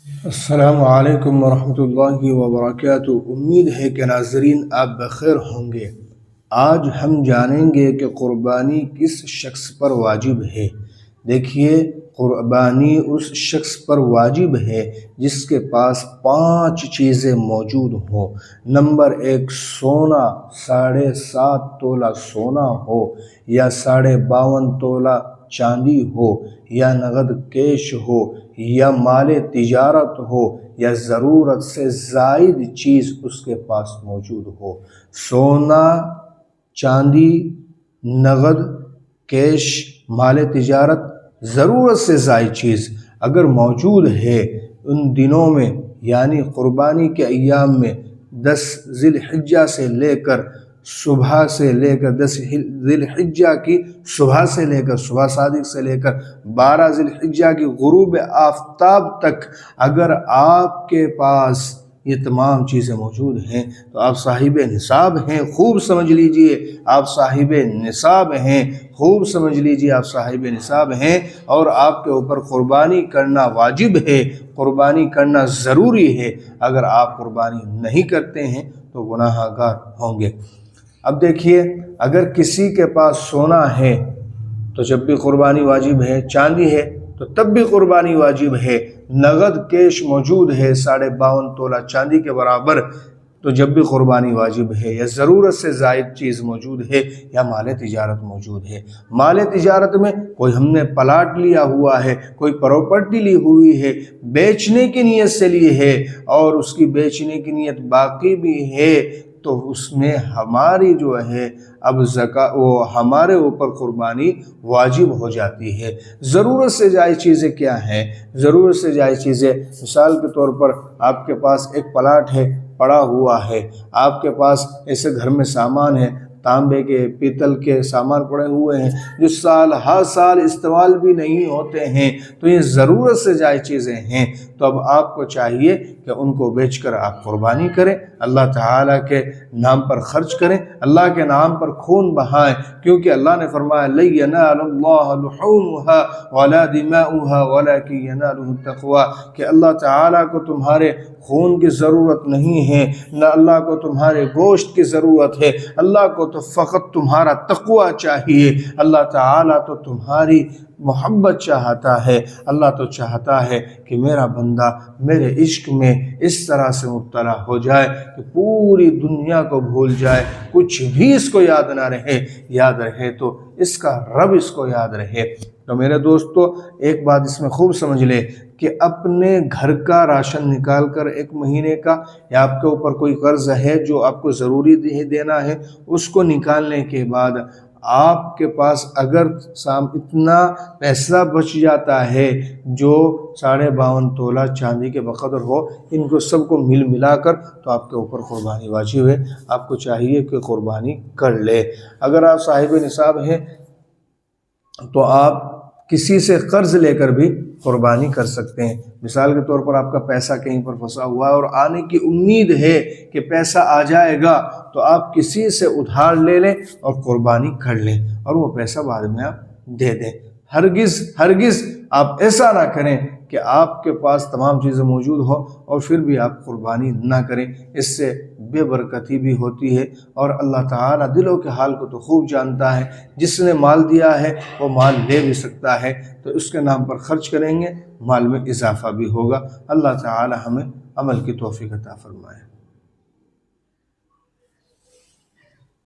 السلام علیکم ورحمۃ اللہ وبرکاتہ۔ امید ہے کہ ناظرین آپ بخیر ہوں گے۔ آج ہم جانیں گے کہ قربانی کس شخص پر واجب ہے۔ دیکھیے، قربانی اس شخص پر واجب ہے جس کے پاس 5 چیزیں موجود ہوں۔ نمبر 1، سونا 7.5 تولہ سونا ہو، یا 52.5 تولہ چاندی ہو، یا نقد کیش ہو، یا مال تجارت ہو، یا ضرورت سے زائد چیز اس کے پاس موجود ہو۔ سونا، چاندی، نقد کیش، مال تجارت، ضرورت سے زائد چیز اگر موجود ہے ان دنوں میں، یعنی قربانی کے ایام میں 10 ذی الحجہ سے لے کر صبح سے لے کر 10 ذی الحجہ کی صبح سے لے کر صبح صادق سے لے کر 12 ذی الحجہ کی غروب آفتاب تک اگر آپ کے پاس یہ تمام چیزیں موجود ہیں تو آپ صاحب نصاب ہیں۔ خوب سمجھ لیجئے، آپ صاحب نصاب ہیں۔ خوب سمجھ لیجئے، آپ صاحب نصاب ہیں، اور آپ کے اوپر قربانی کرنا واجب ہے، قربانی کرنا ضروری ہے۔ اگر آپ قربانی نہیں کرتے ہیں تو گناہ گار ہوں گے۔ اب دیکھیے، اگر کسی کے پاس سونا ہے تو جب بھی قربانی واجب ہے، چاندی ہے تو تب بھی قربانی واجب ہے، نقد کیش موجود ہے 52.5 تولہ چاندی کے برابر تو جب بھی قربانی واجب ہے، یا ضرورت سے زائد چیز موجود ہے، یا مال تجارت موجود ہے۔ مال تجارت میں کوئی ہم نے پلاٹ لیا ہوا ہے، کوئی پراپرٹی لی ہوئی ہے، بیچنے کی نیت سے لی ہے اور اس کی بیچنے کی نیت باقی بھی ہے، تو اس میں ہماری جو ہے اب وہ ہمارے اوپر قربانی واجب ہو جاتی ہے۔ ضرورت سے زائد چیزیں کیا ہیں؟ ضرورت سے زائد چیزیں مثال کے طور پر آپ کے پاس ایک پلاٹ ہے، پڑا ہوا ہے، آپ کے پاس ایسے گھر میں سامان ہے، تانبے کے، پیتل کے سامان پڑے ہوئے ہیں جو ہر سال استعمال بھی نہیں ہوتے ہیں، تو یہ ضرورت سے زائد چیزیں ہیں، تو اب آپ کو چاہیے کہ ان کو بیچ کر آپ قربانی کریں، اللہ تعالیٰ کے نام پر خرچ کریں، اللہ کے نام پر خون بہائیں، کیونکہ اللہ نے فرمایا لَن يَنَالَ اللَّهَ لُحُومُهَا وَلَا دِمَاؤُهَا وَلَكِنْ يَنَالُهُ التَّقْوَىٰ، کہ اللہ تعالیٰ کو تمہارے خون کی ضرورت نہیں ہے، نہ اللہ کو تمہارے گوشت کی ضرورت ہے، اللہ کو تو فقط تمہارا تقوی چاہیے۔ اللہ تعالیٰ تو تمہاری محبت چاہتا ہے، اللہ تو چاہتا ہے کہ میرا بندہ میرے عشق میں اس طرح سے مبتلا ہو جائے کہ پوری دنیا کو بھول جائے، کچھ بھی اس کو یاد نہ رہے، یاد رہے تو اس کا رب اس کو یاد رہے۔ تو میرے دوستو، ایک بات اس میں خوب سمجھ لے کہ اپنے گھر کا راشن نکال کر 1 مہینے کا، یا آپ کے اوپر کوئی قرض ہے جو آپ کو ضروری دینا ہے، اس کو نکالنے کے بعد آپ کے پاس اگر اتنا پیسہ بچ جاتا ہے جو 52.5 تولہ چاندی کے بقدر ہو، ان کو سب کو ملا کر تو آپ کے اوپر قربانی واجب ہے، آپ کو چاہیے کہ قربانی کر لے۔ اگر آپ صاحب نصاب ہیں تو آپ کسی سے قرض لے کر بھی قربانی کر سکتے ہیں۔ مثال کے طور پر آپ کا پیسہ کہیں پر پھنسا ہوا ہے اور آنے کی امید ہے کہ پیسہ آ جائے گا، تو آپ کسی سے ادھار لے لیں اور قربانی کر لیں، اور وہ پیسہ بعد میں آپ دے دیں۔ ہرگز آپ ایسا نہ کریں کہ آپ کے پاس تمام چیزیں موجود ہوں اور پھر بھی آپ قربانی نہ کریں، اس سے بے برکتی بھی ہوتی ہے، اور اللہ تعالیٰ دلوں کے حال کو تو خوب جانتا ہے۔ جس نے مال دیا ہے وہ مال لے بھی سکتا ہے، تو اس کے نام پر خرچ کریں گے، مال میں اضافہ بھی ہوگا۔ اللہ تعالیٰ ہمیں عمل کی توفیق عطا فرمائے۔